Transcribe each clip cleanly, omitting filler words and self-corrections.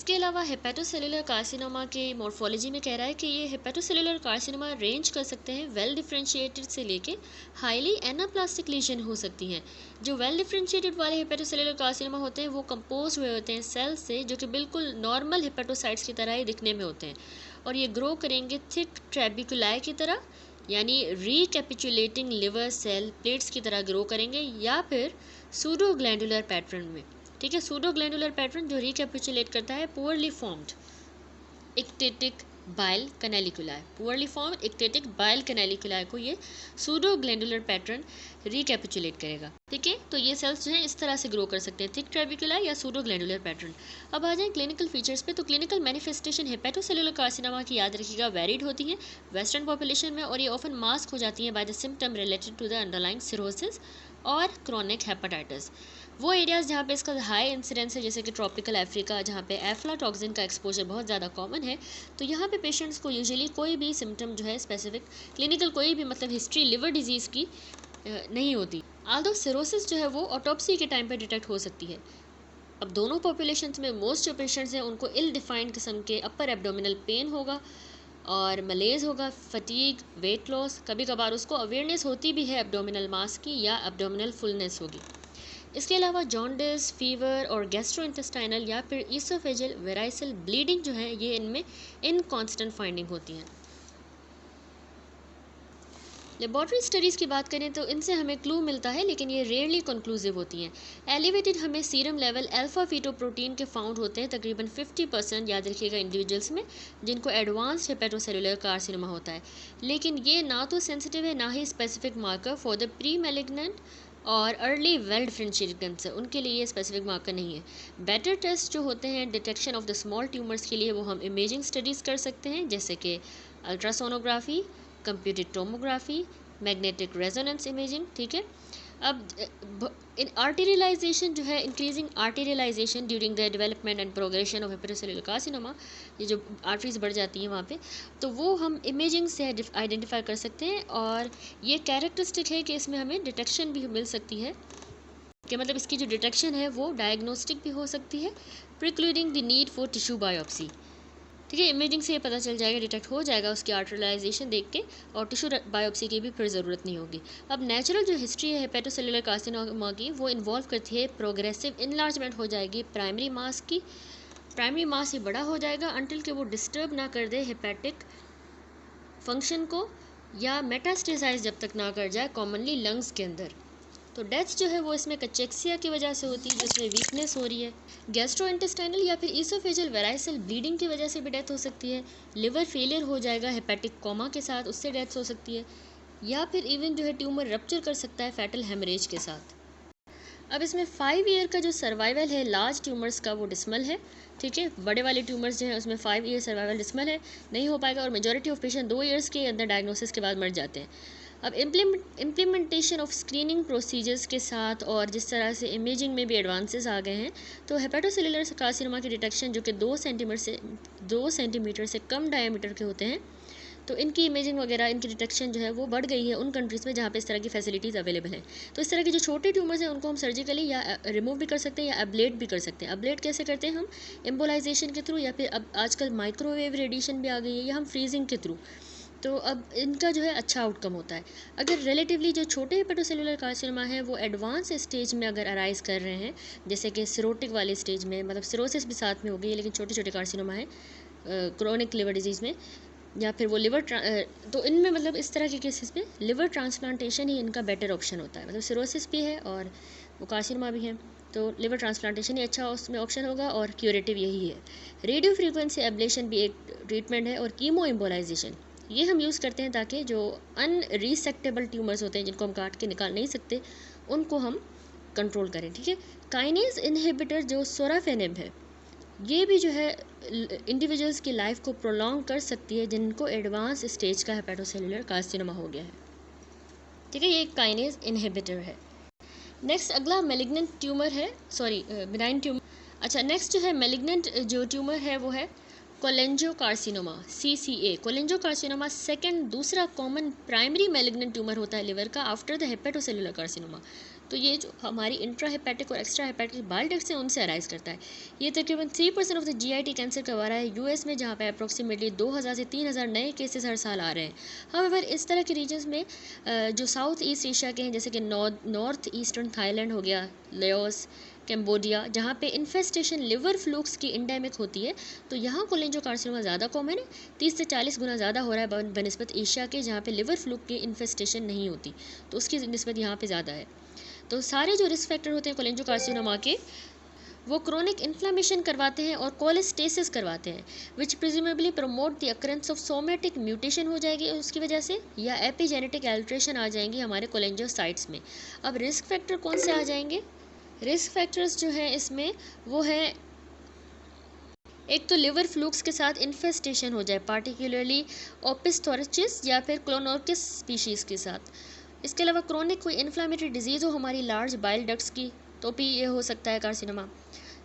इसके अलावा hepatocellular carcinoma के मॉर्फोलॉजी में कह रहा है कि ये हेपेटोसेलुलर कार्सिनोमा रेंज कर सकते हैं वेल डिफरेंशिएटेड से लेके हाईली एनाप्लास्टिक लीजन हो सकती हैं। जो वेल डिफरेंशिएटेड वाले हेपेटोसेलुलर कार्सिनोमा होते हैं वो कंपोज हुए होते हैं सेल्स से, जो कि बिल्कुल नॉर्मल हेपेटोसाइट्स की तरह ही दिखने में होते हैं, और ये ग्रो करेंगे थिक ट्रेबिकुलाई की तरह, यानी रिकैपिचुलेटिंग लिवर सेल प्लेट्स की तरह ग्रो करेंगे, या फिर सूडो ग्लैंडुलर पैटर्न में। ठीक है, सूडो ग्लैंडुलर पैटर्न जो रिकैपिचुलेट करता है poorly formed ectatic bile canaliculi, poorly formed ectatic bile canaliculi को ये सूडो ग्लैंडुलर पैटर्न रिकैपिचुलेट करेगा। ठीक है, तो ये सेल्स जो हैं इस तरह से ग्रो कर सकते हैं, थिक ट्रेबिकुलाई या सूडो ग्लैंडुलर पैटर्न। अब आ जाएं क्लिनिकल फीचर्स पे, तो क्लिनिकल मैनिफेस्टेशन हेपेटोसेलुलर कार्सिनोमा की याद रखिएगा वेरिड होती हैं वेस्टर्न पॉपुलेशन में, और ये ऑफन मास्क हो जाती हैं by the symptom related to the underlying cirrhosis और क्रोनिक हेपेटाइटिस। वो एरियाज़ जहाँ पे इसका हाई इंसिडेंस है, जैसे कि ट्रॉपिकल अफ्रीका, जहाँ पे एफ्लाटॉक्सिन का एक्सपोजर बहुत ज़्यादा कॉमन है, तो यहाँ पे पेशेंट्स को यूजुअली कोई भी सिम्टम जो है स्पेसिफिक क्लिनिकल कोई भी मतलब हिस्ट्री लिवर डिजीज़ की नहीं होती। आल्दो सिरोसिस जो है वो ऑटोप्सी के टाइम पे डिटेक्ट हो सकती है। अब दोनों पॉपुलेशंस में मोस्ट जो पेशेंट्स हैं उनको इल डिफाइंड किस्म के अपर एब्डोमिनल पेन होगा और मलेज होगा, फटीग, वेट लॉस, कभी कभार उसको अवेयरनेस होती भी है एब्डोमिनल मास की या एब्डोमिनल फुलनेस होगी। इसके अलावा जॉन्डिस, फीवर और गैस्ट्रोइंटेस्टाइनल या फिर ईसोफेजियल वेराइसल ब्लीडिंग जो है ये इनमें इनकॉन्स्टेंट फाइंडिंग होती हैं। लेबॉर्ट्री स्टडीज़ की बात करें तो इनसे हमें क्लू मिलता है, लेकिन ये रेयरली कंक्लूसिव होती हैं। एलिवेटेड हमें सीरम लेवल अल्फा फीटोप्रोटीन के फाउंड होते हैं तकरीबन 50%, याद रखिएगा, इंडिविजुअल्स में जिनको एडवांस्ड हेपेटोसेलुलर कार्सिनोमा होता है। लेकिन ये ना तो सेंसिटिव है ना ही specific marker for the pre malignant और अर्ली वेल डिफरेंशिएटेड कैंसर, उनके लिए ये स्पेसिफिक मार्कर नहीं है। बेटर टेस्ट जो होते हैं detection of the small tumours के लिए वो हम इमेजिंग स्टडीज़ कर सकते हैं, जैसे कि ultrasonography, computed tomography, magnetic resonance imaging. ठीक है, अब इन आर्टेरियलाइजेशन जो है, increasing arterialization during the development and progression of hepatocellular carcinoma, ये जो आर्टरीज बढ़ जाती हैं वहाँ पे, तो वो हम इमेजिंग से आइडेंटिफाई कर सकते हैं, और ये कैरेक्टरिस्टिक है कि इसमें हमें डिटेक्शन भी मिल सकती है, कि मतलब इसकी जो डिटेक्शन है वो डायग्नोस्टिक भी हो सकती है, precluding the need for tissue biopsy. ठीक है, इमेजिंग से ये पता चल जाएगा, डिटेक्ट हो जाएगा उसकी आर्टरलाइजेशन देख के, और टिश्यू बायोप्सी की भी फिर ज़रूरत नहीं होगी। अब नेचुरल जो हिस्ट्री है हेपेटोसेलुलर कार्सिनोमा की वो इन्वॉल्व करती है प्रोग्रेसिव इनलार्जमेंट हो जाएगी प्राइमरी मास की, प्राइमरी मास ही बड़ा हो जाएगा अंटिल कि वो डिस्टर्ब ना कर दे हेपेटिक फंक्शन को, या मेटास्टेसाइज जब तक ना कर जाए कॉमनली लंग्स के अंदर। तो डेथ जो है वो इसमें कचेक्सिया की वजह से होती है, जिसमें वीकनेस हो रही है। गैस्ट्रोइंटेस्टाइनल या फिर ईसोफेजियल वेराइसल ब्लीडिंग की वजह से भी डेथ हो सकती है। लिवर फेलियर हो जाएगा हेपेटिक कोमा के साथ, उससे डेथ हो सकती है, या फिर इवन जो है ट्यूमर रप्चर कर सकता है फैटल हेमरेज के साथ। अब इसमें 5 ईयर का जो सर्वाइवल है लार्ज ट्यूमर्स का वो डिस्मल है। ठीक है, बड़े वाले ट्यूमर्स जो हैं उसमें 5 ईयर सर्वाइवल डिस्मल है, नहीं हो पाएगा, और मेजॉरिटी ऑफ पेशेंट 2 ईयर्स के अंदर डायग्नोसिस के बाद मर जाते हैं। अब इम्प्लीमेंटेशन ऑफ स्क्रीनिंग प्रोसीजर्स के साथ और जिस तरह से इमेजिंग में भी एडवांसेस आ गए हैं, तो हेपेटोसेलुलर कार्सिनोमा की डिटेक्शन जो कि 2 सेंटीमीटर से कम डायमीटर के होते हैं, तो इनकी इमेजिंग वगैरह, इनकी डिटेक्शन जो है वो बढ़ गई है उन कंट्रीज़ में जहाँ पे इस तरह की फैसिलिटीज़ अवेलेबल हैं। तो इस तरह के जो छोटे ट्यूमर्स हैं उनको हम सर्जिकली या रिमूव भी कर सकते हैं या एब्लेट भी कर सकते हैं। एब्लेट कैसे करते हैं हम, एम्बोलाइजेशन के थ्रू, या फिर अब आजकल माइक्रोवेव रेडिएशन भी आ गई है, या हम फ्रीजिंग के थ्रू। तो अब इनका जो है अच्छा आउटकम होता है। अगर रिलेटिवली जो छोटे हेपेटोसेलुलर कार्सिनोमा है वो एडवांस स्टेज में अगर अराइज कर रहे हैं, जैसे कि सिरोटिक वाले स्टेज में, मतलब सिरोसिस भी साथ में हो गई है लेकिन छोटे छोटे कार्सिनोमा है क्रोनिक लिवर डिजीज़ में, या फिर वो लिवर तो इनमें मतलब इस तरह के केसेस में लिवर ट्रांसप्लांटेशन ही इनका बेटर ऑप्शन होता है। मतलब सिरोसिस भी है और वो कार्सिनोमा भी है, तो लिवर ट्रांसप्लांटेशन ही अच्छा उसमें ऑप्शन होगा, और क्यूरेटिव यही है। रेडियो फ्रीक्वेंसी एब्लेशन भी एक ट्रीटमेंट है, और कीमो एम्बोलाइजेशन ये हम यूज़ करते हैं ताकि जो अनरीसेक्टेबल ट्यूमर्स होते हैं जिनको हम काट के निकाल नहीं सकते उनको हम कंट्रोल करें। ठीक है, काइनेज इनहिबिटर जो सोराफेनिब है, ये भी जो है इंडिविजुअल्स की लाइफ को प्रोलॉन्ग कर सकती है जिनको एडवांस स्टेज का हेपेटोसेलुलर कार्सिनोमा हो गया है। ठीक है, ये एक काइनेज इनहिबिटर है। नेक्स्ट अगला मेलिग्नेंट ट्यूमर है, सॉरी बिनाइन ट्यूमर। अच्छा, नेक्स्ट जो है मेलिग्नेंट जो ट्यूमर है वो है कोलेंजियोकार्सिनोमा, CCA। कोलेंजियोकार्सिनोमा दूसरा कॉमन प्राइमरी मेलिग्नेंट ट्यूमर होता है लिवर का आफ्टर द हेपेटोसेलुलर कार्सिनोमा। तो ये जो हमारी इंट्रा हेपेटिक और एक्स्ट्रा हेपेटिक बाइल डक्ट्स हैं उनसे अराइज करता है। ये तकरीबन 3% ऑफ द GIT कैंसर करवा रहा है यूएस में, जहाँ पे अप्रोक्सीमेटली 2000 से 3000 नए केसेस हर साल आ रहे हैं। हाउएवर इस तरह के रीजन्स में जो साउथ ईस्ट एशिया के हैं, जैसे कि नॉर्थ ईस्टर्न थाईलैंड हो गया, लाओस, कैम्बोडिया, जहाँ पे इन्फेस्टेशन लिवर फ्लूक्स की इंडेमिक होती है, तो यहाँ कोलेंजोकार्सिनोमा ज़्यादा कॉमन है, 30 से 40 गुना ज़्यादा हो रहा है बनस्बत एशिया के, जहाँ पे लिवर फ्लूक की इन्फेस्टेशन नहीं होती, तो उसकी निस्बत यहाँ पे ज़्यादा है। तो सारे जो रिस्क फैक्टर होते हैं कोलेंजोकार्सिनोमा के, वो क्रोनिक इन्फ्लामेशन करवाते हैं और कोलेस्टेसिस करवाते हैं, which presumably promote the occurrence of somatic mutation हो जाएगी उसकी वजह से, या एपिजेनेटिक एल्ट्रेशन आ जाएंगी हमारे कोलेंजोसाइट्स में। अब रिस्क फैक्टर कौन से आ जाएंगे? रिस्क फैक्टर्स जो हैं इसमें वो है, एक तो लिवर फ्लूक्स के साथ इन्फेस्टेशन हो जाए, पार्टिकुलरली ओपिस्थोरचिस या फिर क्लोनोर्किस स्पीशीज़ के साथ। इसके अलावा क्रोनिक कोई इन्फ्लामेटरी डिजीज़ हो हमारी लार्ज बाइल डक्ट्स की, तो भी ये हो सकता है कार्सिनोमा,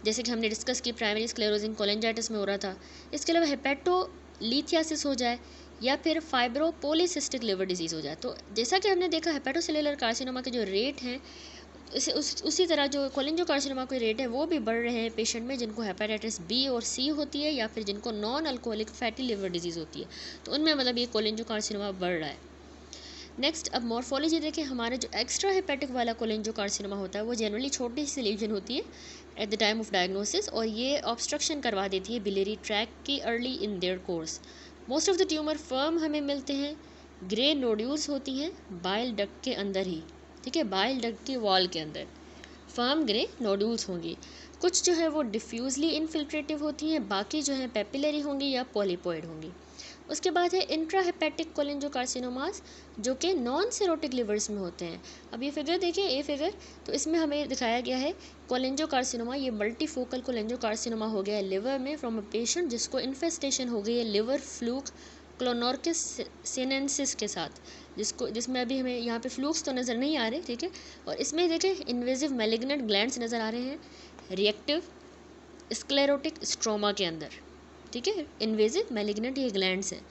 जैसे कि हमने डिस्कस की प्राइमरी स्क्लेरोजिंग कोलेंजाइटिस में हो रहा था। इसके अलावा हेपेटोलिथियासिस हो जाए या फिर फाइब्रोपोलिसिस्टिक लिवर डिजीज़ हो जाए। तो जैसा कि हमने देखा हेपेटोसेलुलर कार्सिनोमा के जो रेट हैं, उसी तरह जो कोलेंजोकार्सिनोमा के रेट है वो भी बढ़ रहे हैं पेशेंट में जिनको हेपेटाइटिस बी और सी होती है, या फिर जिनको non alcoholic fatty liver disease होती है, तो उनमें मतलब ये कोलेंजोकार्सिनोमा बढ़ रहा है। नेक्स्ट, अब मॉर्फोलॉजी देखें। हमारे जो एक्स्ट्रा हेपेटिक वाला कोलेंजोकार्सिनोमा होता है वो जनरली छोटी सी लीजन होती है at the time of diagnosis, और ये ऑब्स्ट्रक्शन करवा देती है बिलियरी ट्रैक की early in their course. Most of the tumour firm हमें मिलते हैं, ग्रे नोड्यूल्स होती हैं बाइल डक्ट के अंदर ही, ठीक है, बाइल डक्ट की वॉल के अंदर फर्म ग्रे नोड्यूल्स होंगी। कुछ जो है वो डिफ्यूजली इनफिल्ट्रेटिव होती हैं, बाकी जो है पेपिलरी होंगी या पॉलीपॉइड होंगी। उसके बाद है इंट्राहेपेटिक कोलेंजोकार्सिनोमास, जो कि नॉन सेरोटिक लिवर्स में होते हैं। अब ये फिगर देखिए, ये फिगर, तो इसमें हमें दिखाया गया है कोलेंजोकार्सिनोमा, ये मल्टीफोकल कोलेंजोकार्सिनोमा हो गया है लिवर में फ्रॉम अ पेशेंट जिसको इन्फेस्टेशन हो गई है लिवर फ्लूक क्लोनोर्किस सिनेंसिस के साथ, जिसमें अभी हमें यहाँ पे फ्लूक्स तो नज़र नहीं आ रहे, ठीक है। और इसमें देखें इन्वेजिव मैलिग्नेंट ग्लैंड्स नज़र आ रहे हैं रिएक्टिव स्क्लेरोटिक स्ट्रोमा के अंदर, ठीक है, इन्वेजिव मैलिग्नेंट ये ग्लैंड्स हैं।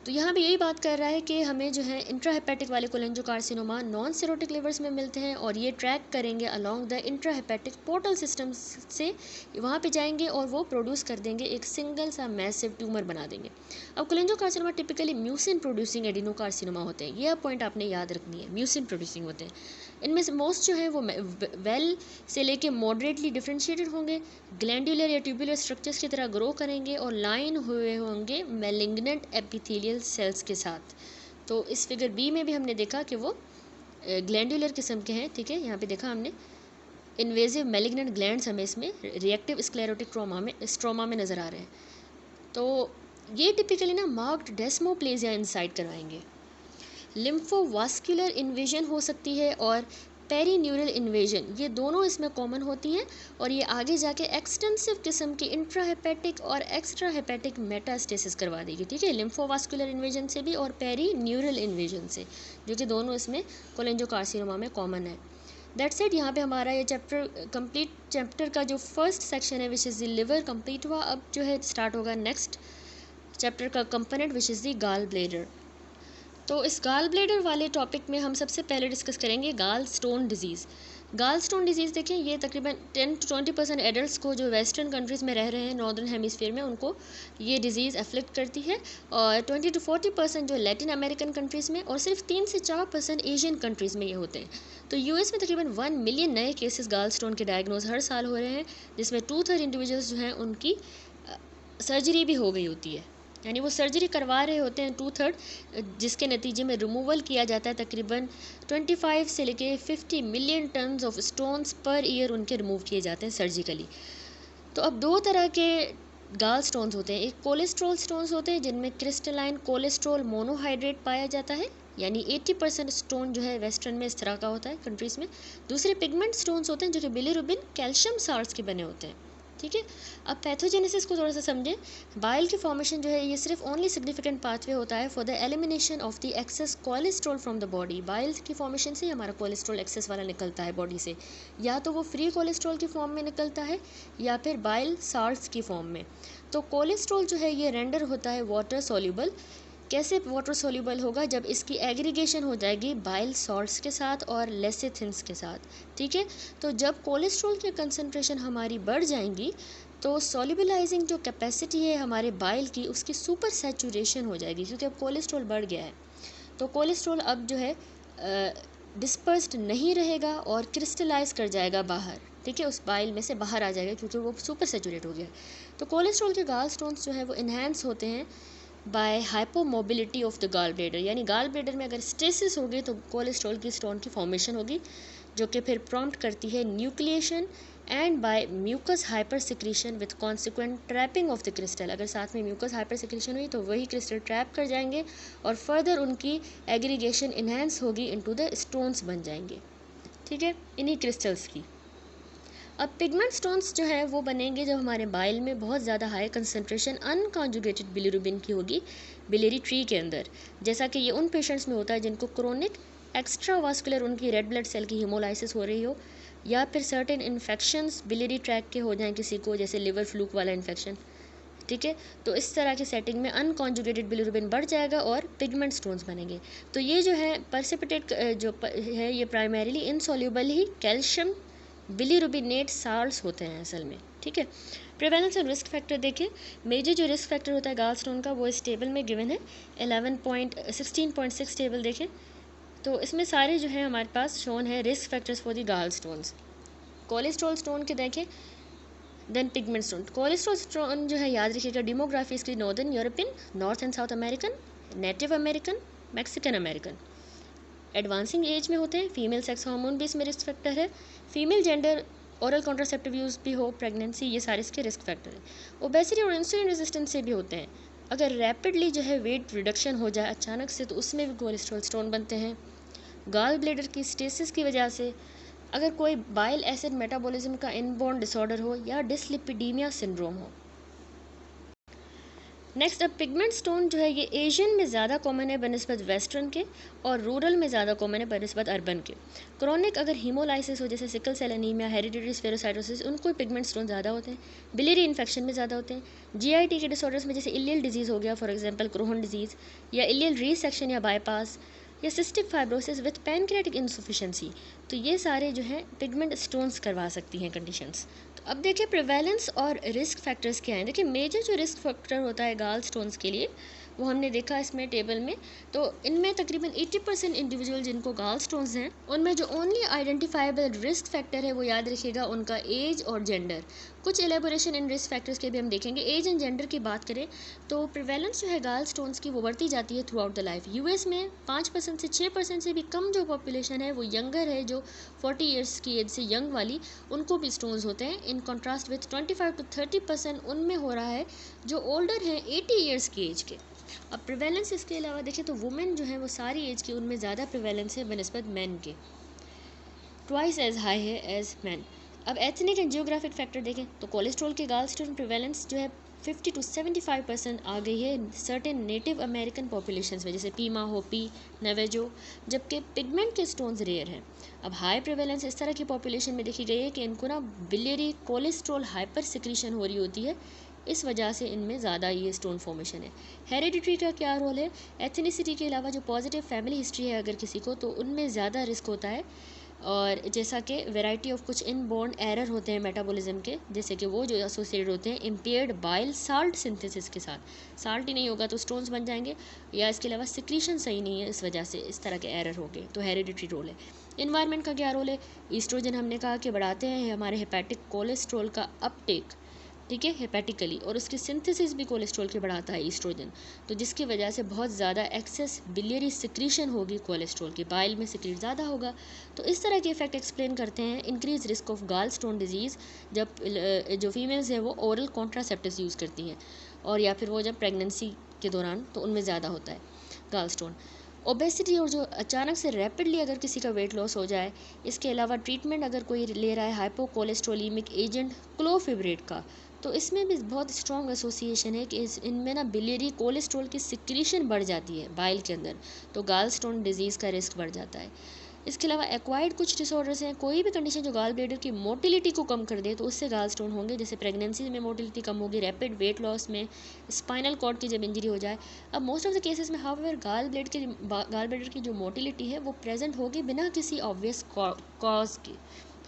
तो यहाँ भी यही बात कर रहा है कि हमें जो है इंट्राहेपेटिक वाले कोलेंजोकार्सिनोमा नॉन सेरोटिक लिवर्स में मिलते हैं, और ये ट्रैक करेंगे along the intrahepatic portal system से, वहाँ पे जाएंगे और वो प्रोड्यूस कर देंगे एक सिंगल सा मैसिव ट्यूमर बना देंगे। अब कोलेंजोकार्सिनोमा टिपिकली म्यूसिन प्रोड्यूसिंग एडिनोकार्सिनोमा होते हैं, ये पॉइंट आपने याद रखनी है, म्यूसिन प्रोड्यूसिंग होते हैं। इनमें से मोस्ट जो है वो वेल से लेके मॉडरेटली डिफ्रेंशिएटेड होंगे, ग्लैंडुलर या ट्यूबुलर स्ट्रक्चर्स की तरह ग्रो करेंगे और लाइन हुए होंगे मैलिग्नेंट एपिथेलियल सेल्स के साथ। तो इस फिगर बी में भी हमने देखा कि वो ग्लैंडुलर किस्म के हैं, ठीक है, यहाँ पे देखा हमने इन्वेजिव मैलिग्नेंट ग्लैंड्स हमें इसमें रिएक्टिव स्क्लेरोटिक स्ट्रोमा में नज़र आ रहे हैं। तो ये टिपिकली ना मार्क्ड डेस्मोप्लेजिया इंसाइट करवाएंगे। लिम्फोवास्कुलर इन्वेजन हो सकती है और पेरीन्यूरल इन्वेजन, ये दोनों इसमें कॉमन होती हैं, और ये आगे जाके एक्सटेंसिव किस्म की इंट्राहेपेटिक और एक्स्ट्रा हेपेटिक मेटास्टेसिस करवा देगी, ठीक है, लिम्फोवास्कुलर इन्वेजन से भी और पेरीन्यूरल इन्वेजन से, जो कि दोनों इसमें कोलेंजोकार्सिनोमा में कॉमन है। दैट्स इट, यहाँ पे हमारा ये चैप्टर का जो फर्स्ट सेक्शन है which is the liver complete हुआ। अब जो है स्टार्ट होगा नेक्स्ट चैप्टर का component which is the gall bladder. तो इस गाल ब्लेडर वाले टॉपिक में हम सबसे पहले डिस्कस करेंगे गाल स्टोन डिजीज़। गाल स्टोन डिजीज़ देखें, ये तकरीबन 10 to 20% एडल्ट्स को जो वेस्टर्न कंट्रीज़ में रह रहे हैं नॉर्दर्न हेमिस्फीयर में, उनको ये डिजीज़ अफेक्ट करती है, और 20 to 40% जो लैटिन अमेरिकन कंट्रीज़ में, और सिर्फ 3 से 4% एशियन कंट्रीज़ में ये होते हैं। तो यूएस में तकरीबन 1 मिलियन नए केसेस गाल स्टोन के डायग्नोज हर साल हो रहे हैं, जिसमें 2/3 इंडिविजुअल्स जो हैं उनकी सर्जरी भी हो गई होती है, यानी वो सर्जरी करवा रहे होते हैं 2/3, जिसके नतीजे में रिमूवल किया जाता है तकरीबन 25 से लेके 50 million tons of stones per year उनके रिमूव किए जाते हैं सर्जिकली। तो अब दो तरह के गाल स्टोन्स होते हैं, एक कोलेस्ट्रॉल स्टोन्स होते हैं जिनमें क्रिस्टलाइन कोलेस्ट्रॉल मोनोहाइड्रेट पाया जाता है, यानी 80% स्टोन जो है वेस्टर्न में इस तरह का होता है कंट्रीज़ में। दूसरे पिगमेंट स्टोन्स होते हैं जो कि बिलिरुबिन कैल्शियम साल्ट्स के बने होते हैं, ठीक है। अब पैथोजेनेसिस को थोड़ा सा समझें। बाइल की फॉर्मेशन जो है ये सिर्फ ओनली सिग्निफिकेंट पाथवे होता है for the elimination of the excess cholesterol from the body. Bile की फॉर्मेशन से हमारा कोलेस्ट्रॉल एक्सेस वाला निकलता है बॉडी से, या तो वो फ्री कोलेस्ट्रॉल की फॉर्म में निकलता है या फिर बाइल साल्ट्स की फॉर्म में। तो कोलेस्ट्रॉल जो है ये रेंडर होता है वाटर सोल्यूबल कैसे वाटर सोल्यूबल होगा? जब इसकी एग्रीगेशन हो जाएगी बाइल सॉल्ट्स के साथ और लेसिथिन्स के साथ, ठीक है। तो जब कोलेस्ट्रॉल की कंसनट्रेशन हमारी बढ़ जाएंगी तो सॉल्युबलाइजिंग जो कैपेसिटी है हमारे बाइल की उसकी सुपर सैचुरेशन हो जाएगी, क्योंकि अब कोलेस्ट्रॉल बढ़ गया है। तो कोलेस्ट्रॉल अब जो है डिस्पर्स्ड नहीं रहेगा और क्रिस्टलाइज कर जाएगा बाहर, ठीक है, उस बाइल में से बाहर आ जाएगा क्योंकि वो सुपर सैचुरेट हो गया है। तो कोलेस्ट्रॉल के गाल स्टोन्स जो है वो इन्हेंस होते हैं by hypomobility of the gall bladder, यानी गाल ब्लेडर में अगर स्टेसिस होगी तो कोलेस्ट्रॉल की स्टोन की फॉर्मेशन होगी, जो कि फिर प्रॉम्प्ट करती है nucleation and by mucus hyper secretion with consequent trapping of the crystal. अगर साथ में म्यूकस हाइपर सिक्रीशन हुई तो वही क्रिस्टल ट्रैप कर जाएंगे और फर्दर उनकी एग्रीगेशन इन्हेंस होगी इनटू द स्टोन्स बन जाएंगे, ठीक है, इन्हीं क्रिस्टल्स की। अब पिगमेंट स्टोन्स जो है वो बनेंगे जब हमारे बाइल में बहुत ज़्यादा हाई कंसनट्रेशन अनकॉन्जुगेटेड बिलिरुबिन की होगी बिलियरी ट्री के अंदर, जैसा कि ये उन पेशेंट्स में होता है जिनको क्रोनिक एक्स्ट्रावास्कुलर उनकी रेड ब्लड सेल की हीमोलाइसिस हो रही हो, या फिर सर्टेन इन्फेक्शंस बिलियरी ट्रैक के हो जाएं किसी को, जैसे लिवर फ्लूक वाला इन्फेक्शन, ठीक है। तो इस तरह की सेटिंग में अनकॉन्जुगेटेड बिलिरुबिन बढ़ जाएगा और पिगमेंट स्टोन्स बनेंगे। तो ये जो है परसिपिटेट जो है ये प्राइमरीली इनसॉल्यूबल ही कैल्शियम बिलिरुबिनेट साल्ट्स होते हैं असल में, ठीक है। प्रिवेलेंस और रिस्क फैक्टर देखें। मेजर जो रिस्क फैक्टर होता है गाल स्टोन का वो इस टेबल में गिवन है 16.6 टेबल देखें, तो इसमें सारे जो है हमारे पास शोन है risk factors for the gall stones. Cholesterol stone के देखें, then pigment stone. Cholesterol stone जो है याद रखिएगा डेमोग्राफी इसकी northern European, north and south American, native American, Mexican American. Advancing age में होते हैं, फीमेल सेक्स हार्मोन भी इसमें रिस्क फैक्टर है, female gender oral contraceptive use भी हो, प्रेगनेंसी, ये सारे इसके रिस्क फैक्टर है। ओबेसिटी और इंसुलिन रेजिस्टेंस से भी होते हैं, अगर रैपिडली जो है वेट रिडक्शन हो जाए अचानक से तो उसमें भी कोलेस्ट्रॉल स्टोन बनते हैं। गाल ब्लेडर की स्टेसिस की वजह से, अगर कोई बाइल एसिड मेटाबॉलिज्म का इनबॉर्न डिसऑर्डर हो या डिसलिपिडीमिया सिंड्रोम हो। नेक्स्ट, अब पिगमेंट स्टोन जो है ये एशियन में ज़्यादा कॉमन है बनस्बत वेस्टर्न के, और रूरल में ज़्यादा कॉमन है बनस्बत अर्बन के। क्रोनिक अगर हीमोलाइसिस हो जैसे sickle cell anaemia, hereditary spherocytosis, उनको पिगमेंट स्टोन ज़्यादा होते हैं। बिलियरी इन्फेक्शन में ज़्यादा होते हैं। जीआईटी के डिसऑर्डर्स में जैसे इलियल डिजीज़ हो गया फॉर एग्जांपल क्रोहन डिजीज़, या इलियल रीसेक्शन या बाईपास, या cystic fibrosis with pancreatic insufficiency, तो ये सारे जो हैं पिगमेंट स्टोन्स करवा सकती हैं कंडीशंस। तो अब देखिए प्रिवेलेंस और रिस्क फैक्टर्स क्या हैं। देखिए मेजर जो रिस्क फैक्टर होता है गाल स्टोन्स के लिए वो हमने देखा इसमें टेबल में, तो इनमें तकरीबन 80% इंडिविजुअल जिनको गाल स्टोन्स हैं उनमें जो ओनली आइडेंटिफाइबल रिस्क फैक्टर है वो याद रखिएगा उनका एज और जेंडर। कुछ एलेबोरेशन इन रिस्क फैक्टर्स के भी हम देखेंगे। एज एंड जेंडर की बात करें तो प्रिवेलेंस जो है गाल स्टोन्स की वो बढ़ती जाती है through out the life. US में 5% से 6% से भी कम जो पॉपुलेशन है वो यंगर है, जो 40 ईयर्स की एज से यंग वाली, उनको भी स्टोन्स होते हैं। इन कॉन्ट्रास्ट विथ 25 to 30% उनमें हो रहा है जो ओल्डर हैं 80 ईयर्स की एज के। अब प्रिवेलेंस इसके अलावा देखें तो वुमेन जो है वो सारी एज की उनमें ज़्यादा प्रिवेलेंस है बनस्बत मैन के, ट्वाइस एज हाई है एज मैन। अब एथनिक एंड जियोग्राफिक फैक्टर देखें तो कोलेस्ट्रॉल के गाल स्टोन प्रिवेलेंस जो है 50 to 75% आ गई है सर्टेन नेटिव अमेरिकन पॉपुलेशंस में, जैसे पीमा, होपी, नवेजो, जबकि पिगमेंट के स्टोन्स रेयर हैं। अब हाई प्रिवेलेंस इस तरह की पॉपुलेशन में देखी गई है कि इनको ना बिलियरी कोलेस्ट्रॉल हाइपर सिक्रीशन हो रही होती है, इस वजह से इनमें ज़्यादा ये स्टोन फॉर्मेशन है। हेरिडिटरी का क्या रोल है? एथनिसिटी के अलावा जो पॉजिटिव फैमिली हिस्ट्री है अगर किसी को, तो उनमें ज़्यादा रिस्क होता है। और जैसा कि वैरायटी ऑफ कुछ इनबॉर्न एरर होते हैं मेटाबॉलिज्म के, जैसे कि वो जो एसोसिएटेड होते हैं इम्पेयर्ड बाइल साल्ट सिंथेसिस के साथ। साल्ट ही नहीं होगा तो स्टोन्स बन जाएंगे, या इसके अलावा सिक्रीशन सही नहीं है, इस वजह से इस तरह के एरर हो गए। तो हेरिडिटरी रोल है। इन्वायरमेंट का क्या रोल है? ईस्ट्रोजन हमने कहा कि बढ़ाते हैं हमारे हेपेटिक कोलेस्ट्रॉल का अपटेक, ठीक है, हेपेटिकली, और उसकी सिंथेसिस भी कोलेस्ट्रॉल के बढ़ाता है ईस्ट्रोजन, तो जिसकी वजह से बहुत ज़्यादा एक्सेस बिलियरी सिक्रीशन होगी कोलेस्ट्रॉल की, बाइल में सिक्रीट ज़्यादा होगा। तो इस तरह के इफेक्ट एक्सप्लेन करते हैं इंक्रीज रिस्क ऑफ गाल स्टोन डिजीज़ जब जो फीमेल्स हैं वो ओरल कॉन्ट्रासेप्टिव्स यूज़ करती हैं, और या फिर वो जब प्रेगनेंसी के दौरान, तो उनमें ज़्यादा होता है गाल स्टोन। ओबेसिटी और जो अचानक से रैपिडली अगर किसी का वेट लॉस हो जाए, इसके अलावा ट्रीटमेंट अगर कोई ले रहा है हाइपोकोलेस्ट्रोलीमिक एजेंट क्लोफिब्रेट का, तो इसमें भी बहुत स्ट्रॉन्ग एसोसिएशन है कि इनमें ना बिलियरी कोलेस्ट्रॉल की सिक्रीशन बढ़ जाती है बाइल के अंदर, तो गाल स्टोन डिजीज़ का रिस्क बढ़ जाता है। इसके अलावा एक्वायर्ड कुछ डिसऑर्डर्स हैं, कोई भी कंडीशन जो गाल ब्लेडर की मोटिलिटी को कम कर दे तो उससे गाल स्टोन होंगे, जैसे प्रेगनेंसी में मोटिलिटी कम होगी, रैपिड वेट लॉस में, स्पाइनल कॉर्ड की जब इंजरी हो जाए। अब मोस्ट ऑफ द केसेस में हाउएवर गाल ब्लेडर की जो मोटिलिटी है वो प्रेजेंट होगी बिना किसी ऑब्वियस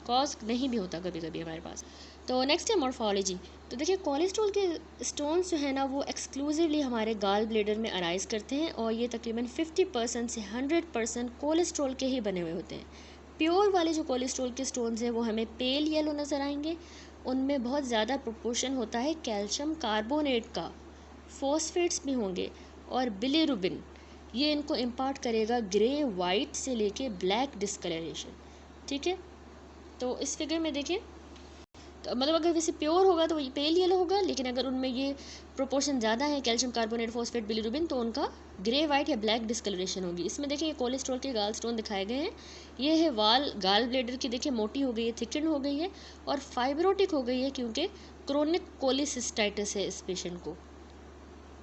कॉज नहीं भी होता कभी कभी हमारे पास। तो नेक्स्ट है मॉर्फोलॉजी। तो देखिए कोलेस्ट्रॉल के स्टोन्स जो है ना वो एक्सक्लूसिवली हमारे गाल ब्लेडर में अराइज करते हैं और ये तकरीबन 50% से 100% कोलेस्ट्रॉल के ही बने हुए होते हैं। प्योर वाले जो कोलेस्ट्रॉल के स्टोन्स हैं वो हमें पेल येलो नज़र आएंगे, उनमें बहुत ज़्यादा प्रोपोर्शन होता है कैल्शियम कार्बोनेट का, फॉस्फेट्स भी होंगे और बिलिरुबिन, ये इनको इम्पार्ट करेगा ग्रे वाइट से लेके ब्लैक डिस्कलरेशन। ठीक है, तो इस फिगर में देखिए, तो मतलब अगर वैसे प्योर होगा तो वही पेल येलो होगा, लेकिन अगर उनमें ये प्रोपोर्शन ज़्यादा है कैल्शियम कार्बोनेट फॉस्फेट बिलिरुबिन तो उनका ग्रे वाइट या ब्लैक डिस्कलरेशन होगी। इसमें देखिए ये कोलेस्ट्रॉल के गाल स्टोन दिखाए गए हैं, ये है गाल ब्लेडर की, देखिए मोटी हो गई है, थिकन हो गई है और फाइब्रोटिक हो गई है क्योंकि क्रोनिक कोलिसिस्टाइटिस है इस पेशेंट को।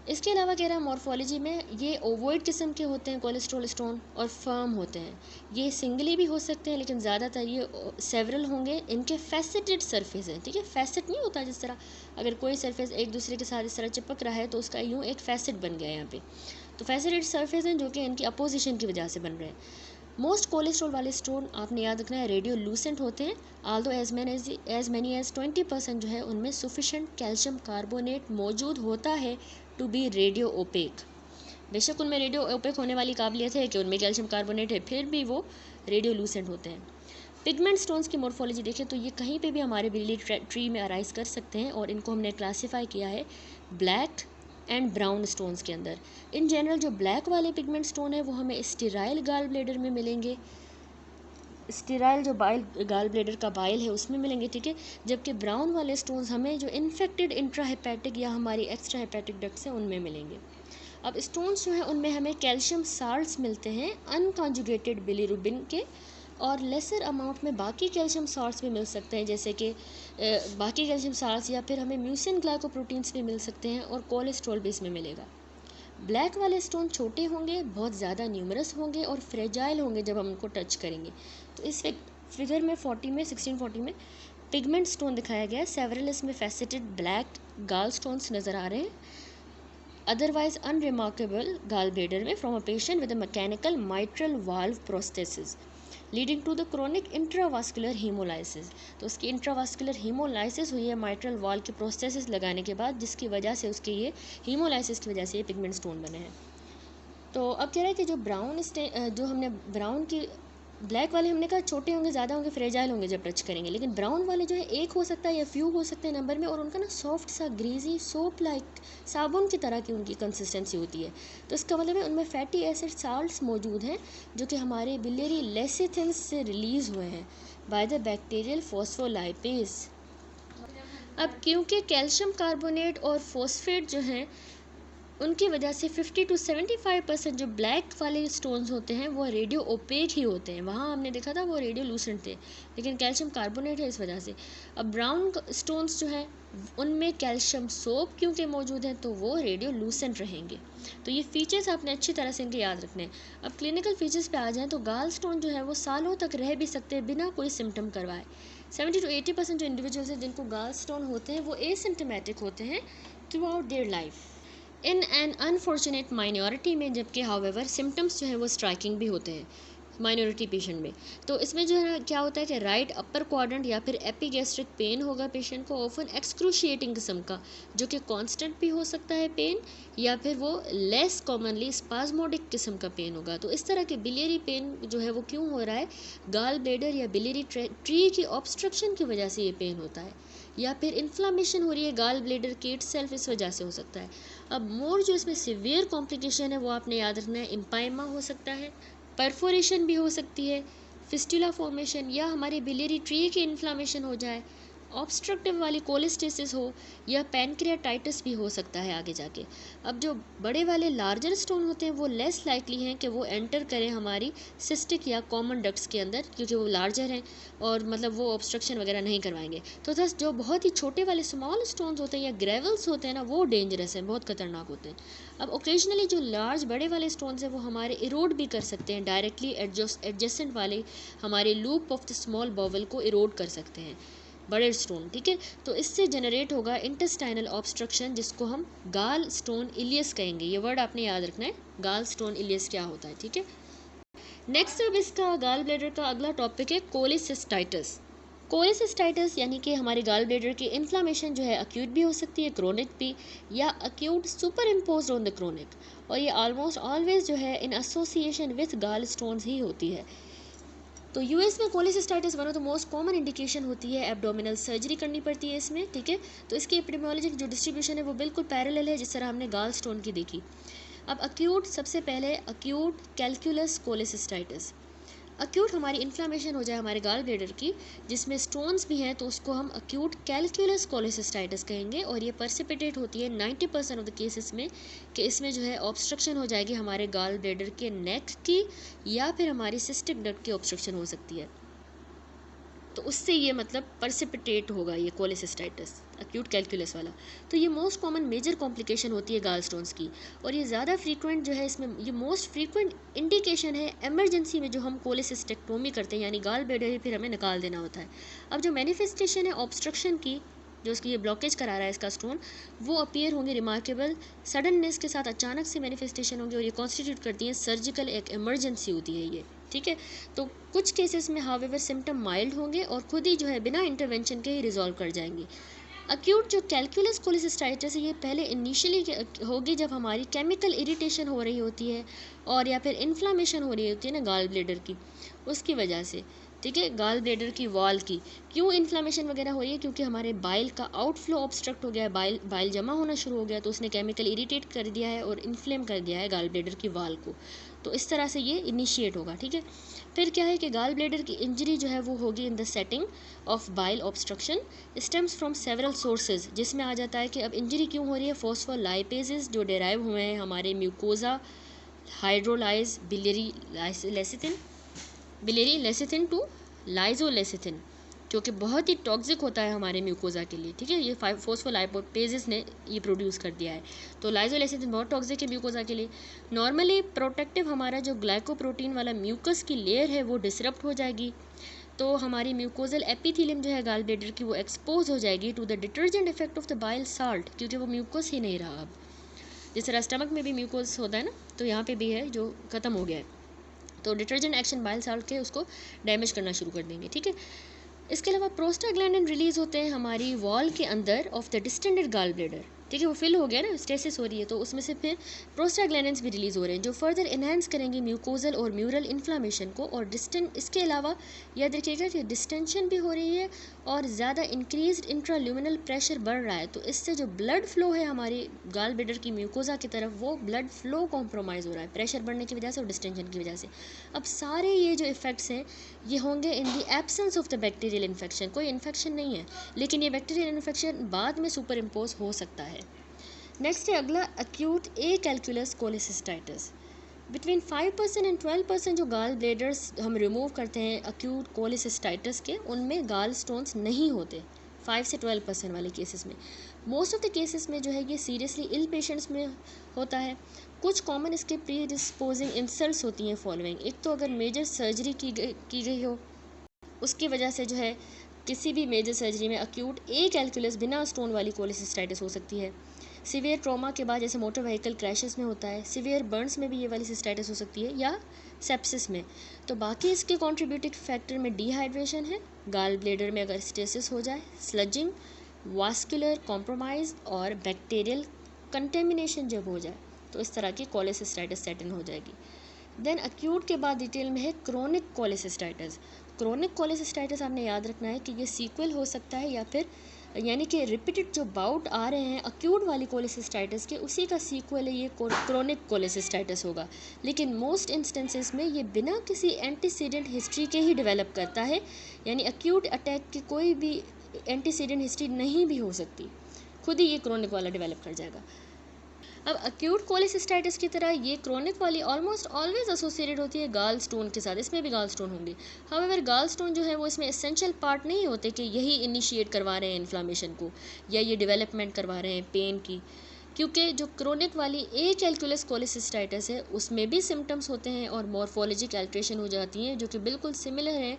इसके अलावा कह रहा है मॉर्फोलॉजी में ये ओवॉइड किस्म के होते हैं कोलेस्ट्रॉल स्टोन और फर्म होते हैं, ये सिंगली भी हो सकते हैं लेकिन ज़्यादातर ये सेवरल होंगे, इनके फैसेटेड सरफेस हैं। ठीक है, फैसेट नहीं होता जिस तरह अगर कोई सरफेस एक दूसरे के साथ इस तरह चिपक रहा है तो उसका यूँ एक फैसेट बन गया यहाँ पे, तो फैसेटेड सरफेस हैं जो कि इनकी अपोजिशन की वजह से बन रहे हैं। मोस्ट कोलेस्ट्रॉल वाले स्टोन आपने याद रखना है रेडियो लूसेंट होते हैं, आल्दो एज मैनी एज 20% जो है उनमें सफिशेंट कैल्शियम कार्बोनेट मौजूद होता है टू बी रेडियो ओपेक। बेशक उनमें रेडियो ओपेक होने वाली काबिलियत है कि उनमें कैल्शियम कार्बोनेट है, फिर भी वो रेडियो लूसेंट होते हैं। पिगमेंट स्टोन्स की मॉर्फोलॉजी देखें तो ये कहीं पे भी हमारे बिलीरी ट्री में अराइज कर सकते हैं और इनको हमने क्लासीफाई किया है ब्लैक एंड ब्राउन स्टोन्स के अंदर। इन जनरल जो ब्लैक वाले पिगमेंट स्टोन है वो हमें स्टेराइल गाल ब्लेडर में मिलेंगे, स्टेराइल जो गाल ब्लेडर का बाइल है उसमें मिलेंगे। ठीक है, जबकि ब्राउन वाले स्टोन्स हमें जो इन्फेक्टेड इंट्राहेपेटिक या हमारी एक्स्ट्रा हेपेटिक डक्ट्स हैं उनमें मिलेंगे। अब स्टोन्स जो है उनमें हमें कैल्शियम साल्ट्स मिलते हैं अनकॉन्जुगेटेड बिलिरुबिन के, और लेसर अमाउंट में बाकी कैल्शियम साल्ट्स भी मिल सकते हैं, जैसे कि बाकी कैल्शियम साल्ट्स या फिर हमें म्यूसिन ग्लाइकोप्रोटीन्स भी मिल सकते हैं और कोलेस्ट्रॉल भी इसमें मिलेगा। ब्लैक वाले स्टोन छोटे होंगे, बहुत ज़्यादा न्यूमरस होंगे और फ्रेजाइल होंगे जब हम उनको टच करेंगे। तो इस फिगर में 1640 में पिगमेंट स्टोन दिखाया गया है, सेवरल इसमें फैसेटेड ब्लैक गाल स्टोन्स नज़र आ रहे हैं, अदरवाइज अनरिमार्केबल गाल ब्लेडर में from a patient with a mechanical mitral valve prosthesis leading to the chronic intravascular haemolysis. तो उसकी इंट्रावास्कुलर हीमोलाइसिस हुई है माइट्रल वाल्व के प्रोस्थेसिस लगाने के बाद, जिसकी वजह से उसके ये हीमोलाइसिस की वजह से ये पिगमेंट स्टोन बने हैं। तो अब कह रहा है कि जो हमने ब्राउन की ब्लैक वाले हमने कहा छोटे होंगे, ज़्यादा होंगे, फ्रेजाइल होंगे जब टच करेंगे, लेकिन ब्राउन वाले जो है एक हो सकता है या फ्यू हो सकते हैं नंबर में, और उनका ना सॉफ्ट सा ग्रीजी सोप लाइक साबुन की तरह की उनकी कंसिस्टेंसी होती है। तो इसका मतलब है उनमें फैटी एसिड साल्ट्स मौजूद हैं जो कि हमारे बिलियरी लेसिथिंस से रिलीज़ हुए हैं बाय द बैक्टीरियल फॉस्फोलाइपेज। अब क्योंकि कैल्शियम कार्बोनेट और फॉस्फेट जो हैं उनकी वजह से 50 to 75% जो ब्लैक वाले स्टोन्स होते हैं वो रेडियो ओपेक ही होते हैं, वहाँ हमने देखा था वो रेडियो लूसेंट थे, लेकिन कैल्शियम कार्बोनेट है इस वजह से। अब ब्राउन स्टोन्स जो हैं उनमें कैल्शियम सोप क्योंकि मौजूद है तो वो रेडियो लूसेंट रहेंगे। तो ये फीचर्स आपने अच्छी तरह से इनके याद रखने हैं। अब क्लिनिकल फीचर्स पे आ जाएँ तो गाल स्टोन जो है वो सालों तक रह भी सकते हैं बिना कोई सिम्टम करवाए। 70 to 80% जो इंडिविजुअल्स हैं जिनको गाल स्टोन होते हैं वो एसिम्टोमेटिक होते हैं through out their life in an unfortunate minority में, जबकि हाउएवर सिम्टम्स जो हैं वो स्ट्राइकिंग भी होते हैं माइनॉरिटी पेशेंट में। तो इसमें जो है क्या होता है कि राइट अपर क्वाड्रेंट या फिर एपिगैस्ट्रिक पेन होगा पेशेंट को, ऑफन एक्सक्रूशिएटिंग किस्म का, जो कि कांस्टेंट भी हो सकता है पेन, या फिर वो लेस कॉमनली स्पाज्मोडिक किस्म का पेन होगा। तो इस तरह के बिलियरी पेन जो है वो क्यों हो रहा है, गाल ब्लेडर या बिलियरी ट्री की ऑब्स्ट्रक्शन की वजह से ये पेन होता है, या फिर इन्फ्लामेशन हो रही है गाल ब्लेडर की इटसेल्फ, इस वजह से हो सकता है। अब मोर जो इसमें सिवियर कॉम्प्लिकेशन है वो आपने याद रखना है, इम्पाइमा हो सकता है, परफोरेशन भी हो सकती है, फिस्टुला फॉर्मेशन, या हमारी बिलियरी ट्री की इन्फ्लामेशन हो जाए, ऑब्स्ट्रक्टिव वाली कोलेस्टेसिस हो या पैनक्रियाटाइटिस भी हो सकता है आगे जाके। अब जो बड़े वाले लार्जर स्टोन होते हैं वो लेस लाइकली हैं कि वो एंटर करें हमारी सिस्टिक या कॉमन डक्ट्स के अंदर, क्योंकि वो लार्जर हैं और मतलब वो ऑब्स्ट्रक्शन वगैरह नहीं करवाएंगे। तो थस जो बहुत ही छोटे वाले स्मॉल स्टोन्स होते हैं या ग्रेवल्स होते हैं ना, वो डेंजरस हैं, बहुत खतरनाक होते हैं। अब ओकेजनली जो लार्ज बड़े वाले स्टोन्स हैं वो हमारे इरोड भी कर सकते हैं, डायरेक्टली एडजेसेंट वाले हमारे loop of the small bowel को इरोड कर सकते हैं बड़े स्टोन, ठीक है। तो इससे जनरेट होगा इंटेस्टाइनल ऑब्स्ट्रक्शन, जिसको हम गाल स्टोन इलियस कहेंगे। ये वर्ड आपने याद रखना है, गाल स्टोन इलियस क्या होता है, ठीक है। नेक्स्ट अब इसका गाल ब्लैडर का अगला टॉपिक है कोलिसिस्टाइटिस। कोलिसिस्टाइटिस यानी कि हमारे गाल ब्लैडर की इन्फ्लामेशन जो है अक्यूट भी हो सकती है, क्रोनिक भी, या acute super impose on the chronic, और ये ऑलमोस्ट ऑलवेज जो है इन एसोसिएशन विथ गाल स्टोन्स ही होती है। तो यूएस में cholecystitis one of the most common indication होती है, एब्डोमिनल सर्जरी करनी पड़ती है इसमें, ठीक है। तो इसकी एपिडेमियोलॉजिक जो डिस्ट्रीब्यूशन है वो बिल्कुल पैरेलल है जिस तरह हमने गाल स्टोन की देखी। अब अक्यूट, सबसे पहले अक्यूट कैलकुलस कोलिसिस्टाइटिस। अक्यूट हमारी इन्फ्लामेशन हो जाए हमारे गाल ब्लैडर की जिसमें स्टोन्स भी हैं, तो उसको हम अक्यूट कैलकुलस कोलिसिस्टाइटिस कहेंगे, और ये पर्सिपिटेट होती है 90% ऑफ द केसेस में कि इसमें जो है ऑब्स्ट्रक्शन हो जाएगी हमारे गाल ब्लैडर के नेक की, या फिर हमारी सिस्टिक डक्ट की ऑब्स्ट्रक्शन हो सकती है। तो उससे ये मतलब पर्सिपिटेट होगा ये कोलिसिस्टाइटिस अक्यूट कैलकुलस वाला। तो ये मोस्ट कॉमन मेजर कॉम्प्लिकेशन होती है गाल स्टोन्स की, और ये ज़्यादा फ्रीक्वेंट जो है इसमें, ये मोस्ट फ्रीक्वेंट इंडिकेशन है एमरजेंसी में जो हम कोलिसिस्टेक्टोमी करते हैं, यानी गाल ब्लैडर ही फिर हमें निकाल देना होता है। अब जो मैनिफेस्टेशन है ऑब्स्ट्रक्शन की, जो उसकी ये ब्लॉकेज करा रहा है इसका स्टोन, वो अपीयर होंगे रिमार्केबल सडननेस के साथ, अचानक से मैनिफेस्टेशन होंगे, और ये कॉन्स्टिट्यूट करती हैं सर्जिकल एक इमरजेंसी होती है ये, ठीक है। तो कुछ केसेस में हावेवर सिम्टम माइल्ड होंगे और खुद ही जो है बिना इंटरवेंशन के ही रिजॉल्व कर जाएंगी। अक्यूट जो कैलकुलस कोलिसिस्टाइटिस है ये पहले इनिशियली होगी जब हमारी केमिकल इरिटेशन हो रही होती है, और या फिर इन्फ्लामेशन हो रही होती है ना गाल ब्लैडर की, उसकी वजह से, ठीक है। गाल ब्लैडर की वॉल की क्यों इन्फ्लामेशन वगैरह हो रही है, क्योंकि हमारे बाइल का आउटफ्लो ऑब्स्ट्रक्ट हो गया है, बाइल जमा होना शुरू हो गया, तो उसने केमिकल इरिटेट कर दिया है और इन्फ्लेम कर दिया है गाल ब्लैडर की वॉल को। तो इस तरह से ये इनिशिएट होगा, ठीक है। फिर क्या है कि गाल ब्लैडर की इंजरी जो है वो होगी in the setting of bile obstruction stems from several sources, जिसमें आ जाता है कि अब इंजरी क्यों हो रही है, फॉस्फोलाइपेजेस जो डेराइव हुए हैं हमारे mucosa hydrolyze biliary lecithin to lysolecithin, जो कि बहुत ही टॉक्सिक होता है हमारे म्यूकोजा के लिए, ठीक है। ये फोस्फोलाइपोपेजेस ने ये प्रोड्यूस कर दिया है, तो लाइजोलेसिथिन बहुत टॉक्सिक है म्यूकोजा के लिए। नॉर्मली प्रोटेक्टिव हमारा जो ग्लाइकोप्रोटीन वाला म्यूकस की लेयर है वो डिसरप्ट हो जाएगी, तो हमारी म्यूकोजल एपिथेलियम जो है गाल ब्लैडर की वो एक्सपोज हो जाएगी to the detergent effect of the bile salt, क्योंकि वो म्यूकस ही नहीं रहा। अब जिस तरह स्टमक में भी म्यूकोस होता है ना, तो यहाँ पे भी है जो ख़त्म हो गया है, तो डिटर्जेंट एक्शन बाइल साल्ट के उसको डैमेज करना शुरू कर देंगे, ठीक है। इसके अलावा प्रोस्टाग्लैंडिन रिलीज होते हैं हमारी वॉल के अंदर of the distended gall bladder, ठीक है। वो फिल हो गया ना, स्टेसिस हो रही है, तो उसमें से फिर प्रोस्टाग्लैंडिन्स भी रिलीज हो रहे हैं जो फर्दर इन्हेंस करेंगे म्यूकोजल और म्यूरल इन्फ्लामेशन को। और इसके अलावा याद रखिएगा कि डिस्टेंशन भी हो रही है और ज़्यादा इंक्रीज इंट्राल्यूमिनल प्रेशर बढ़ रहा है, तो इससे जो ब्लड फ्लो है हमारी गाल ब्लैडर की म्यूकोजा की तरफ, वो ब्लड फ्लो कॉम्प्रोमाइज़ हो रहा है प्रेशर बढ़ने की वजह से और डिस्टेंशन की वजह से। अब सारे ये जो इफ़ेक्ट्स हैं ये होंगे in the absence of the bacterial infection, कोई इन्फेक्शन नहीं है लेकिन ये बैक्टीरियल इन्फेक्शन बाद में सुपर इम्पोज हो सकता है। नेक्स्ट है अगला acute A calculus cholecystitis. Between 5% and 12% जो गाल ब्लैडर्स हम रिमूव करते हैं अक्यूट कोलिसिस्टाइटिस के, उनमें गाल स्टोन्स नहीं होते 5 से 12% वाले केसेस में। मोस्ट ऑफ द केसेस में जो है ये सीरियसली इल पेशेंट्स में होता है। कुछ कॉमन इसके प्री डिस्पोजिंग इंसल्ट्स होती हैं फॉलोइंग। एक तो अगर मेजर सर्जरी की गई हो, उसकी वजह से जो है किसी भी मेजर सर्जरी में अक्यूट ए कैलकुलस बिना स्टोन वाली कोलिसिस्टाइटिस हो सकती है। सीवियर ट्रॉमा के बाद जैसे मोटर व्हीकल क्रैशेस में होता है, सीवियर बर्न्स में भी ये वाली सिस्टाइटिस हो सकती है, या सेप्सिस में। तो बाकी इसके कॉन्ट्रीब्यूटिंग फैक्टर में डिहाइड्रेशन है, गाल ब्लैडर में अगर स्टेसिस हो जाए, स्लजिंग, वास्कुलर कॉम्प्रोमाइज़ और बैक्टीरियल कंटेमिनेशन जब हो जाए, तो इस तरह की कोलिसिस्टाइटिस सेट इन हो जाएगी। देन अक्यूट के बाद डिटेल में है क्रोनिक कोलिसिस्टाइटिस। क्रोनिक कोलिसिस्टाइटिस आपने याद रखना है कि ये सीक्वल हो सकता है या फिर यानी कि रिपीटेड जो बाउट आ रहे हैं अक्यूट वाली कोलिसिस्टाइटिस के, उसी का सीक्वल है ये क्रोनिक कोलिसिस्टाइटिस होगा। लेकिन मोस्ट इंस्टेंसेस में ये बिना किसी एंटीसीडेंट हिस्ट्री के ही डेवलप करता है, यानी अक्यूट अटैक की कोई भी एंटीसीडेंट हिस्ट्री नहीं भी हो सकती, खुद ही ये क्रोनिक वाला डेवलप कर जाएगा। अब अक्यूट कोलेसिस्टाइटिस की तरह ये क्रोनिक वाली ऑलमोस्ट ऑलवेज एसोसिएटेड होती है गाल स्टोन के साथ, इसमें भी गाल स्टोन होंगे। हाउएवर गाल स्टोन जो है वो इसमें एसेंशियल पार्ट नहीं होते कि यही इनिशिएट करवा रहे हैं इन्फ्लामेशन को या ये डेवलपमेंट करवा रहे हैं पेन की, क्योंकि जो क्रोनिक वाली ए कैलकुलस कोलेसिस्टाइटिस है उसमें भी सिम्टम्स होते हैं और मॉर्फोलॉजिक अल्ट्रेशन हो जाती हैं जो कि बिल्कुल सिमिलर है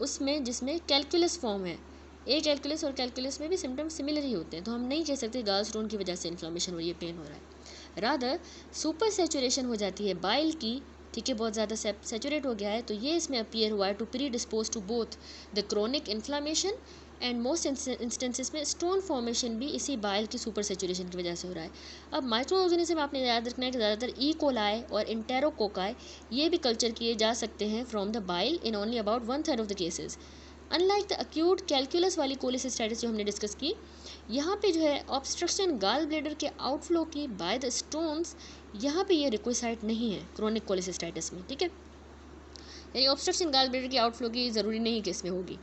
उसमें जिसमें कैलकुलस फॉर्म है। ए कैलकुलस और कैलकुलस में भी सिम्टम्स सिमिलर ही होते हैं, तो हम नहीं कह सकते गाल स्टोन की वजह से इन्फ्लामेशन हो रही है, पेन हो रहा है। रादर सुपर सेचुरेशन हो जाती है बाइल की, ठीक है, बहुत ज़्यादा सेचुरेट हो गया है, तो ये इसमें अपीयर हुआ है to predispose to both the chronic inflammation and most instances में स्टोन फॉर्मेशन भी इसी बाइल की सुपर सेचुरेशन की वजह से हो रहा है। अब माइक्रो ऑर्गेनिज्म आपने याद रखना है कि ज़्यादातर ई कोलाई और इंटेरोकोकाई ये भी कल्चर किए जा सकते हैं from the bile in only about 1/3 of the cases. Unlike the acute calculus वाली कोलेसिस्टाइटिस जो हमने डिस्कस की, यहाँ पे जो है ऑब्स्ट्रक्शन गाल ब्लेडर के आउटफ्लो की बाय द स्टोन्स, यहाँ पे ये रिक्वेसाइट नहीं है क्रोनिक कोलेसिस्टाइटिस में, ठीक है, यानी ऑब्स्ट्रक्शन गाल ब्लेडर की आउटफ्लो की ज़रूरी नहीं कि इसमें होगी।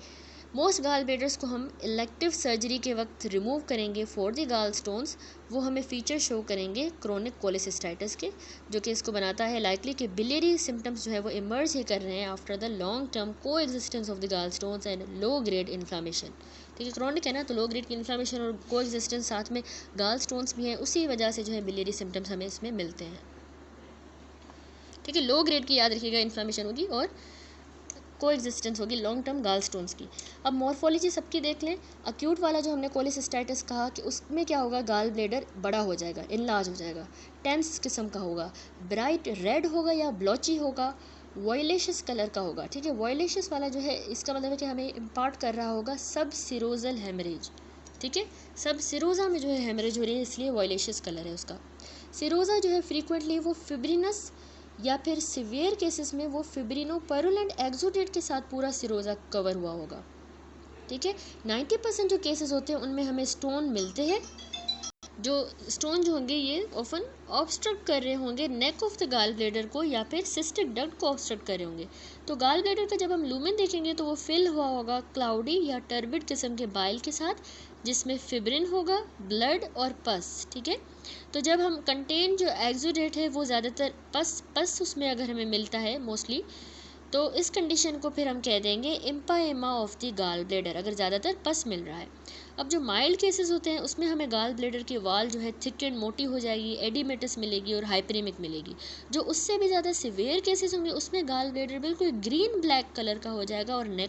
मोस्ट गाल ब्लेडर्स को हम इलेक्टिव सर्जरी के वक्त रिमूव करेंगे फॉर द गाल स्टोन्स, वो हमें फीचर शो करेंगे क्रोनिक कोलेसिस्टाइटिस के, जो कि इसको बनाता है लाइकली कि बिलियरी सिम्टम्स जो है वो इमर्ज ही कर रहे हैं आफ्टर द लॉन्ग टर्म को एग्जिस्टेंस ऑफ द गाल stones and low grade inflammation. ठीक है, क्रोनिक है ना, तो लो ग्रेड की इन्फ्लामेशन और को एग्जिस्टेंस साथ में गाल स्टोन्स भी हैं, उसी वजह से जो है बिलियरी सिम्टम्स हमें इसमें मिलते हैं। ठीक है, लो ग्रेड की याद रखिएगा इन्फ्लामेशन होगी और को एग्जिस्टेंस होगी लॉन्ग टर्म गाल स्टोन्स की। अब मॉर्फोलॉजी सबकी देख लें। अक्यूट वाला जो हमने कोलेसिस्टाइटिस कहा कि उसमें क्या होगा, गाल ब्लेडर बड़ा हो जाएगा, इनलार्ज हो जाएगा, टेंस किस्म का होगा, ब्राइट रेड होगा या ब्लॉची होगा, वॉयलेशियस कलर का होगा। ठीक है, वॉयलेशियस वाला जो है इसका मतलब है कि हमें इम्पार्ट कर रहा होगा सब सिरोजल हेमरेज। ठीक है, सब सिरोजा में जो है हेमरेज हो रही है, इसलिए वॉयलेशियस कलर है उसका। सिरोजा जो है फ्रीक्वेंटली वो फिब्रिनस या फिर सिवियर केसेस में वो फिब्रिनोपैरुलेंट एक्सुडेट के साथ पूरा सिरोजा कवर हुआ होगा। ठीक है, 90% जो केसेस होते हैं उनमें हमें स्टोन मिलते हैं, जो स्टोन जो होंगे ये ऑफन ऑब्स्ट्रक्ट कर रहे होंगे neck of the gall bladder को या फिर सिस्टिक डक्ट को ऑब्स्ट्रक्ट कर रहे होंगे। तो गाल ब्लेडर का जब हम लूमेन देखेंगे तो वो फिल हुआ होगा क्लाउडी या टर्बिड किस्म के बाइल के साथ, जिसमें फिब्रिन होगा, ब्लड और पस। ठीक है, तो जब हम कंटेन जो एक्सुडेट है वो ज़्यादातर पस उसमें अगर हमें मिलता है मोस्टली, तो इस कंडीशन को फिर हम कह देंगे इम्पाएमा ऑफ द गाल ब्लेडर, अगर ज़्यादातर पस मिल रहा है। अब जो माइल्ड केसेस होते हैं उसमें हमें गाल ब्लेडर की वाल जो है थिक एंड मोटी हो जाएगी, एडिमेटस मिलेगी और हाइपरेमिक मिलेगी। जो उससे भी ज़्यादा सिवियर केसेस होंगे उसमें गाल ब्लेडर बिल्कुल ग्रीन ब्लैक कलर का हो जाएगा और नेक